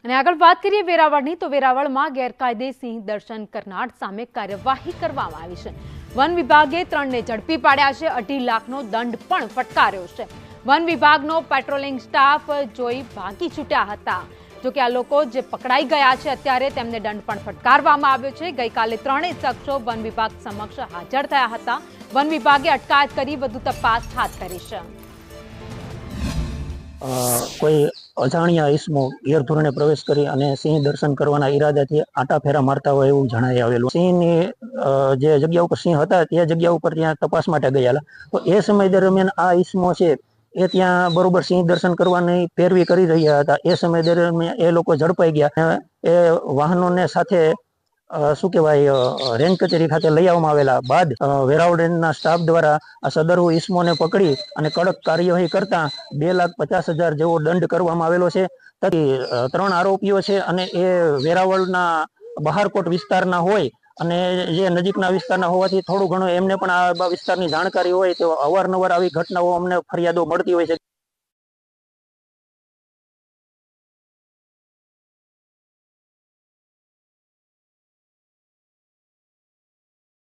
અને આગળ વાત કરીએ વેરાવળની, તો વેરાવળમાં ગેરકાયદે સિંહ દર્શન કરનાર સામે કાર્યવાહી કરવામાં આવી છે। વન વિભાગે 3ને ઝડપી પાડ્યા છે। 2.5 લાખનો દંડ પણ ફટકાર્યો છે। વન વિભાગનો પેટ્રોલિંગ સ્ટાફ જોઈ ભાગી છૂટ્યા હતા। જો કે આ લોકો જે પકડાઈ ગયા છે, અત્યારે તેમને દંડ પણ ફટકારવામાં આવ્યો છે। ગઈકાલે 3 શખ્સો વન વિભાગ સમક્ષ હાજર થયા હતા। વન વિભાગે અટકાયત કરી વધુ તપાસ હાથ ધરી છે। કોઈ અજાણ્યા ઈસમો ગેરધોરણે પ્રવેશ કરી અને સિંહ દર્શન કરવાના ઈરાદાથી આટા ફેરા મારતા હોય એવું જણાઈ આવેલું। સિંહની જે જગ્યા ઉપર સિંહ હતા તે જગ્યા ઉપર ત્યાં તપાસ માટે ગયેલા, તો એ સમય દરમિયાન આ ઈસમો છે એ ત્યાં બરોબર સિંહ દર્શન કરવાની પેરવી કરી રહ્યા હતા। એ સમય દરમિયાન એ લોકો ઝડપાઈ ગયા। એ વાહનોને સાથે શું કહેવાય રેન્જ કચેરી ખાતે લઈ આવવામાં આવેલા બાદ વેરાવળના સ્ટાફ દ્વારા આ સદરુ ઈસમોને પકડી અને કડક કાર્યવાહી કરતા 2,50,000 જેવો દંડ કરવામાં આવેલો છે। 3 આરોપીઓ છે અને એ વેરાવળના બહારકોટ વિસ્તારના હોય અને જે નજીકના વિસ્તારના હોવાથી થોડું ઘણું એમને પણ આ વિસ્તારની જાણકારી હોય, તો અવારનવાર આવી ઘટનાઓ અમને ફરિયાદો મળતી હોય છે।